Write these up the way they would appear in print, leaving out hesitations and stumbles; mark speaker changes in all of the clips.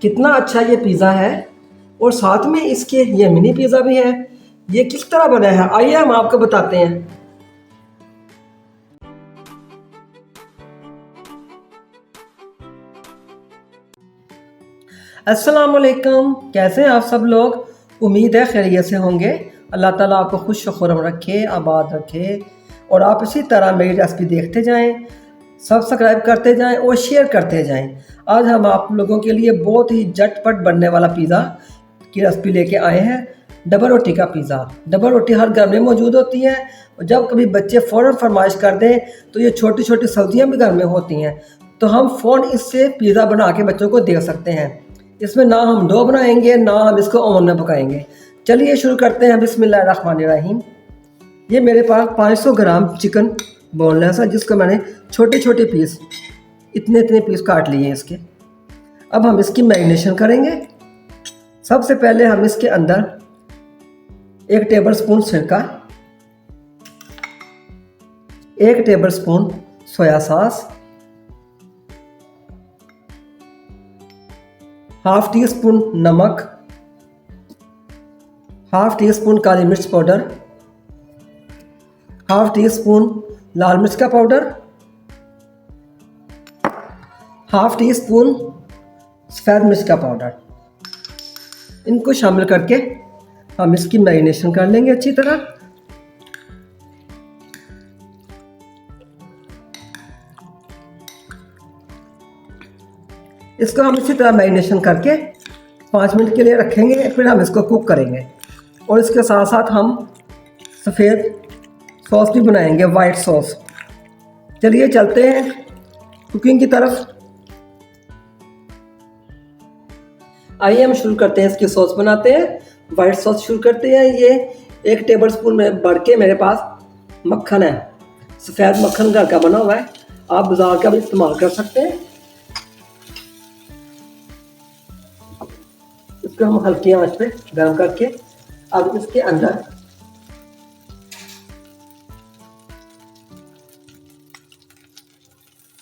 Speaker 1: कितना अच्छा ये पिज़्ज़ा है और साथ में इसके ये मिनी पिज़्ज़ा भी है। ये किस तरह बना है आइए हम आपको बताते हैं। अस्सलाम वालेकुम, कैसे हैं आप सब लोग? उम्मीद है खैरियत से होंगे। अल्लाह ताला आपको खुश खुर्रम रखे, आबाद रखे और आप इसी तरह मेरी रेसिपी देखते जाएं, सब्सक्राइब करते जाएं और शेयर करते जाएं। आज हम आप लोगों के लिए बहुत ही झटपट बनने वाला पिज़्ज़ा की रेसिपी लेके आए हैं। डबल रोटी का पिज़्ज़ा। डबल रोटी हर घर में मौजूद होती है और जब कभी बच्चे फ़ौरन फरमाइश कर दें तो ये छोटी छोटी सब्जियां भी घर में होती हैं, तो हम फ़ौरन इससे पिज़्ज़ा बना के बच्चों को दे सकते हैं। इसमें ना हम डो बनाएंगे ना हम इसको ओवन में पकाएंगे। चलिए शुरू करते हैं। बिस्मिल्लाहिर्रहमानिर्रहीम। ये मेरे पास 500 ग्राम चिकन बोनलेस है, जिसको मैंने छोटे छोटे पीस इतने पीस काट लिए हैं इसके। अब हम इसकी मैरिनेशन करेंगे। सबसे पहले हम इसके अंदर 1 टेबलस्पून सिरका, 1 tablespoon soya sauce, half tea spoon नमक, हाफ टी स्पून काली मिर्च पाउडर, हाफ टी स्पून लाल मिर्च का पाउडर, हाफ टी स्पून सफ़ेद मिर्च का पाउडर। इनको शामिल करके हम इसकी मैरिनेशन कर लेंगे अच्छी तरह। इसको हम इसी तरह मैरिनेशन करके 5 मिनट के लिए रखेंगे, फिर हम इसको कुक करेंगे। और इसके साथ साथ हम सफ़ेद सॉस भी बनाएंगे, वाइट सॉस। चलिए चलते हैं कुकिंग की तरफ। आइए हम शुरू करते हैं, इसकी सॉस बनाते हैं। वाइट सॉस शुरू करते हैं। ये 1 टेबलस्पून में बढ़ के मेरे पास मक्खन है, सफ़ेद मक्खन घर का बना हुआ है, आप बाजार का भी इस्तेमाल कर सकते हैं। इसको हम हल्की आंच पे गर्म करके अब इसके अंदर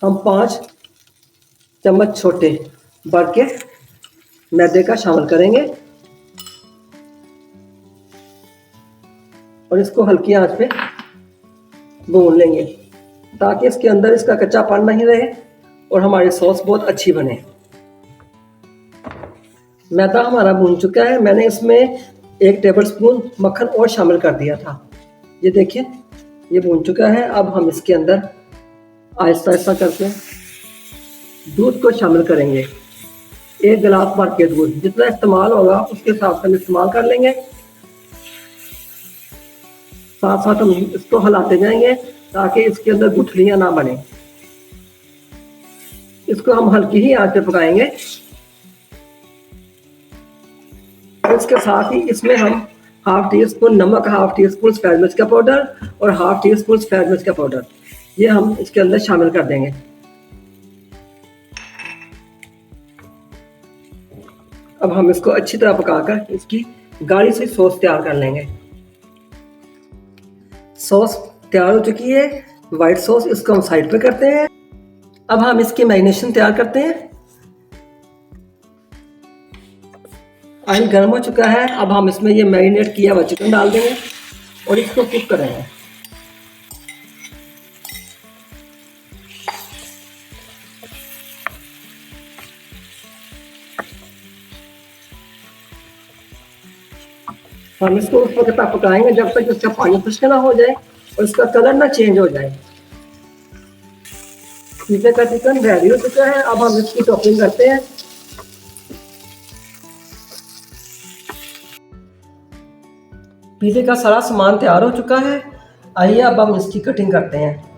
Speaker 1: हम 5 चम्मच छोटे भर के मैदे का शामिल करेंगे और इसको हल्की आंच पे भून लेंगे ताकि इसके अंदर इसका कच्चापन नहीं रहे और हमारी सॉस बहुत अच्छी बने। मैदा हमारा भून चुका है। मैंने इसमें 1 टेबलस्पून मक्खन और शामिल कर दिया था। ये देखिए ये भून चुका है। अब हम इसके अंदर आहिस्ता आहिस्ता करके दूध को शामिल करेंगे। 1 गिलास भर के दूध, जितना इस्तेमाल होगा उसके हिसाब से हम इस्तेमाल कर लेंगे। साथ साथ हम इसको हिलाते जाएंगे ताकि इसके अंदर गुठलियां ना बने। इसको हम हल्की ही आंच पे पकाएंगे। इसके साथ ही इसमें हम हाफ टी स्पून नमक, हाफ टी स्पून सफ़ेद मिर्च का पाउडर और हाफ टी स्पून सफ़ेद मिर्च का पाउडर ये हम इसके अंदर शामिल कर देंगे। अब हम इसको अच्छी तरह पकाकर इसकी गाढ़ी सी सॉस तैयार कर लेंगे। सॉस तैयार हो चुकी है, वाइट सॉस। इसको हम साइड पे करते हैं। अब हम इसकी मैरिनेशन तैयार करते हैं। ऑयल गर्म हो चुका है। अब हम इसमें ये मैरिनेट किया हुआ चिकन डाल देंगे और इसको कुक करेंगे। हम इसको उस वक्त तक पकाएंगे जब तक इसका पानी खुश्क ना हो जाए और इसका कलर ना चेंज हो जाए। पिज़्ज़ा का चिकन रेडी हो चुका है। अब हम इसकी टॉपिंग करते हैं। पिज़्ज़ा का सारा सामान तैयार हो चुका है। आइए अब हम इसकी कटिंग करते हैं।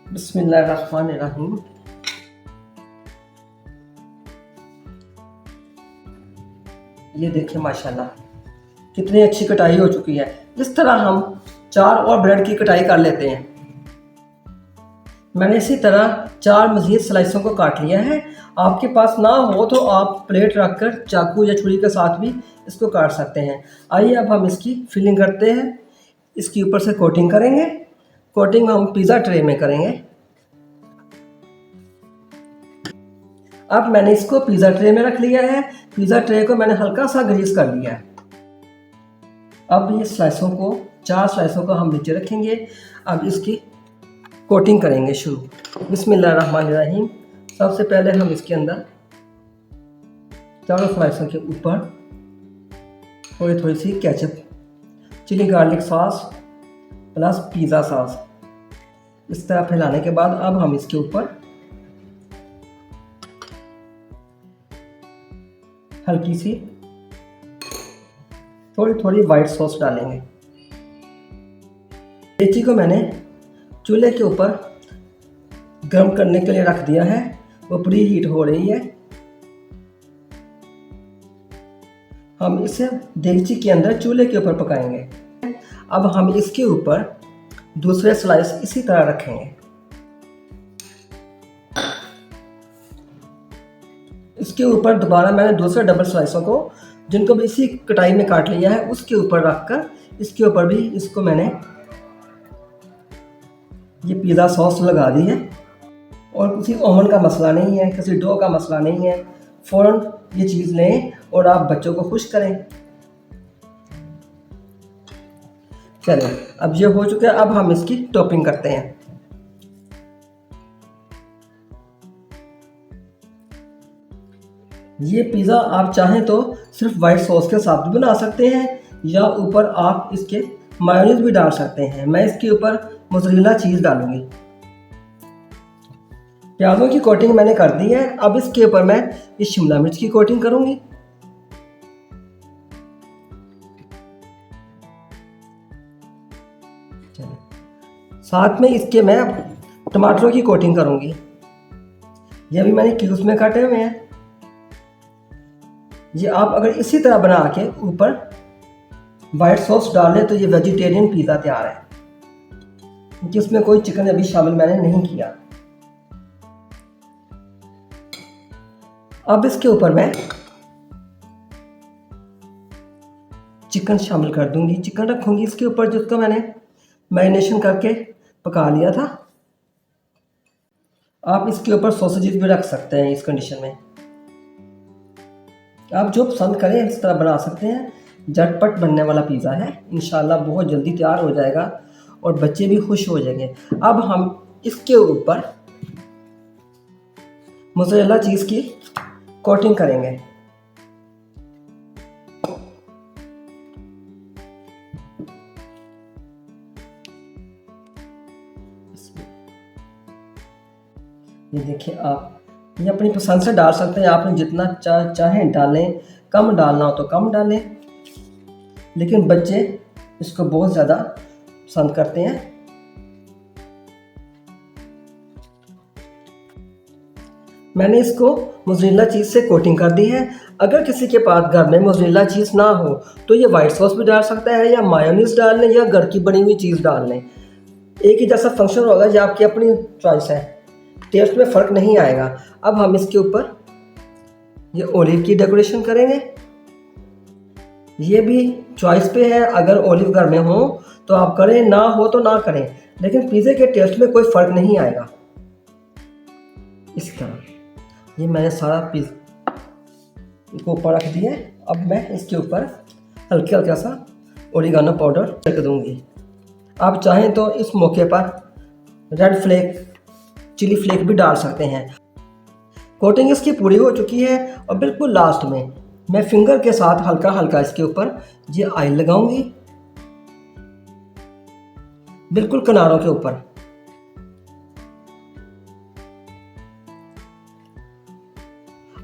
Speaker 1: बिस्मिल्लाहिर्रहमानिर्रहीम। ये देखिए माशाल्लाह कितनी अच्छी कटाई हो चुकी है। इस तरह हम 4 और ब्रेड की कटाई कर लेते हैं। मैंने इसी तरह 4 मज़ीद स्लाइसों को काट लिया है। आपके पास ना हो तो आप प्लेट रखकर चाकू या छुरी के साथ भी इसको काट सकते हैं। आइए अब हम इसकी फिलिंग करते हैं। इसके ऊपर से कोटिंग करेंगे। कोटिंग हम पिज़्ज़ा ट्रे में करेंगे। अब मैंने इसको पिज़्ज़ा ट्रे में रख लिया है। पिज़्ज़ा ट्रे को मैंने हल्का सा ग्रीस कर लिया है। अब ये स्लाइसों को 4 स्लाइसों को हम नीचे रखेंगे। अब इसकी कोटिंग करेंगे शुरू। बिस्मिल्लाहिर्रहमानिर्रहीम। सबसे पहले हम इसके अंदर चारों स्लाइसों के ऊपर थोड़ी थोड़ी सी ketchup, chilli garlic sauce plus pizza sauce इस तरह फैलाने के बाद अब हम इसके ऊपर हल्की सी थोड़ी थोड़ी वाइट सॉस डालेंगे। लेची को मैंने चूल्हे के ऊपर गर्म करने के लिए रख दिया है, वो प्री हीट हो रही है। हम इसे देगची के अंदर चूल्हे के ऊपर पकाएंगे। अब हम इसके ऊपर दूसरे स्लाइस इसी तरह रखेंगे। इसके ऊपर दोबारा मैंने दूसरे डबल स्लाइसों को, जिनको भी इसी कटाई में काट लिया है, उसके ऊपर रखकर इसके ऊपर भी इसको मैंने ये पिज़्ज़ा सॉस लगा दी है। और किसी ओवन का मसला नहीं है, किसी डो का मसला नहीं है। फ़ौरन ये चीज़ लें और आप बच्चों को खुश करें। चलिए, अब ये हो चुका है। अब हम इसकी टॉपिंग करते हैं। ये पिज़्ज़ा आप चाहें तो सिर्फ वाइट सॉस के साथ भी बना सकते हैं, या ऊपर आप इसके मायोनीज भी डाल सकते हैं। मैं इसके ऊपर मोज़रेला चीज़ डालूंगी। प्याज़ों की कोटिंग मैंने कर दी है। अब इसके ऊपर मैं इस शिमला मिर्च की कोटिंग करूंगी। साथ में इसके मैं टमाटरों की कोटिंग करूंगी। ये भी मैंने क्यूब्स में काटे हुए हैं। ये आप अगर इसी तरह बना के ऊपर वाइट सॉस डाल लें तो ये वेजिटेरियन पिज़्ज़ा तैयार है, जिसमें कोई चिकन अभी शामिल मैंने नहीं किया। अब इसके ऊपर मैं चिकन शामिल कर दूंगी। चिकन रखूंगी इसके ऊपर, जिसको मैंने मैरिनेशन करके पका लिया था। आप इसके ऊपर सॉसेजेस भी रख सकते हैं। इस कंडीशन में आप जो पसंद करें इस तरह बना सकते हैं। झटपट बनने वाला पिज़्ज़ा है, इंशाल्लाह बहुत जल्दी तैयार हो जाएगा और बच्चे भी खुश हो जाएंगे। अब हम इसके ऊपर मोज़रेला चीज़ की कोटिंग करेंगे। ये देखिए, आप ये अपनी पसंद से डाल सकते हैं। आपने जितना चाहें डालें, कम डालना हो तो कम डालें, लेकिन बच्चे इसको बहुत ज़्यादा पसंद करते हैं। मैंने इसको मोज़रेला चीज़ से कोटिंग कर दी है। अगर किसी के पास घर में मोज़रेला चीज़ ना हो तो ये वाइट सॉस भी डाल सकता है, या मायोनीज डाल लें, या घर की बनी हुई चीज़ डाल लें। एक ही जैसा फंक्शन होगा, ये आपकी अपनी चॉइस है। टेस्ट में फ़र्क नहीं आएगा। अब हम इसके ऊपर ये ओलिव की डेकोरेशन करेंगे। ये भी चॉइस पे है, अगर ओलिव घर में हो तो आप करें, ना हो तो ना करें, लेकिन पिज़्ज़े के टेस्ट में कोई फ़र्क नहीं आएगा। इस तरह ये मैंने सारा पिज़्ज़ा को ऊपर रख दिया। अब मैं इसके ऊपर हल्का हल्का सा ओरिगानो पाउडर रख दूँगी। आप चाहें तो इस मौके पर रेड फ्लेक, चिली फ्लेक भी डाल सकते हैं। कोटिंग इसकी पूरी हो चुकी है और बिल्कुल लास्ट में मैं फिंगर के साथ हल्का हल्का इसके ऊपर ये ऑयल लगाऊंगी, बिल्कुल किनारों के ऊपर।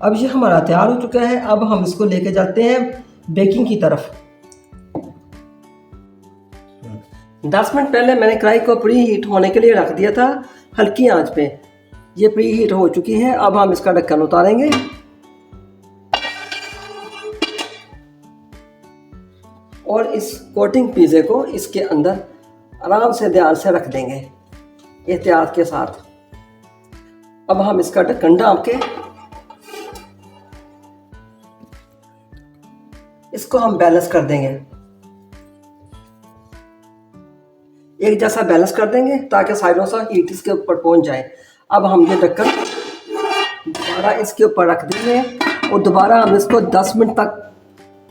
Speaker 1: अब ये हमारा तैयार हो चुका है। अब हम इसको लेके जाते हैं बेकिंग की तरफ। 10 मिनट पहले मैंने कढ़ाई को प्री हीट होने के लिए रख दिया था हल्की आंच पे। ये प्री हीट हो चुकी है। अब हम इसका ढक्कन उतारेंगे और इस कोटिंग पिज़्ज़े को इसके अंदर आराम से ध्यान से रख देंगे एहतियात के साथ। अब हम इसका ढक्कन ढाँप के इसको हम बैलेंस कर देंगे। एक जैसा बैलेंस कर देंगे ताकि साइडों से हीट इसके ऊपर पहुंच जाए। अब हम ये ढक्कन दोबारा इसके ऊपर रख देंगे और दोबारा हम इसको 10 मिनट तक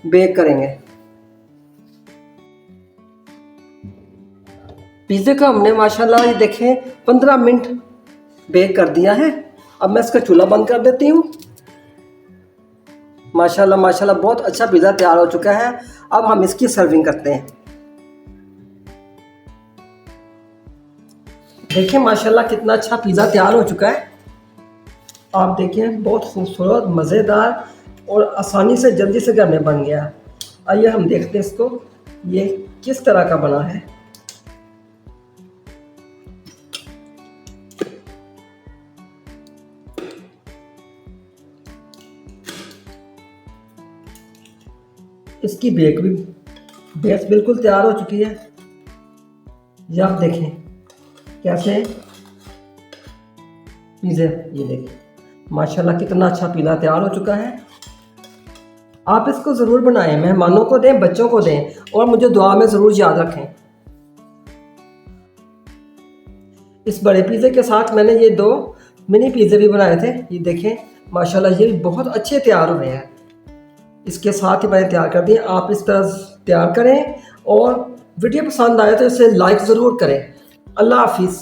Speaker 1: बेक करेंगे। पिज़्ज़े का हमने माशाल्लाह ये देखें 15 मिनट बेक कर दिया है। अब मैं इसका चूल्हा बंद कर देती हूँ। माशाल्लाह माशाल्लाह बहुत अच्छा पिज़्ज़ा तैयार हो चुका है। अब हम इसकी सर्विंग करते हैं। देखिए माशाल्लाह कितना अच्छा पिज़्ज़ा तैयार हो चुका है। आप देखें बहुत खूबसूरत, मज़ेदार और आसानी से जल्दी से घर में बन गया। आइए हम देखते हैं इसको ये किस तरह का बना है। इसकी बेस बिल्कुल तैयार हो चुकी है। ये आप देखें कैसे पिज़्ज़ा, ये देखें माशाल्लाह कितना अच्छा पिज़्ज़ा तैयार हो चुका है। आप इसको ज़रूर बनाएं, मेहमानों को दें, बच्चों को दें और मुझे दुआ में ज़रूर याद रखें। इस बड़े पिज़्ज़े के साथ मैंने ये 2 मिनी पिज़्ज़े भी बनाए थे। ये देखें माशाल्लाह ये बहुत अच्छे तैयार हुए हैं। इसके साथ ही मैंने तैयार कर दिए। आप इस तरह तैयार करें और वीडियो पसंद आए तो इसे लाइक ज़रूर करें। अल्लाह हाफिज़।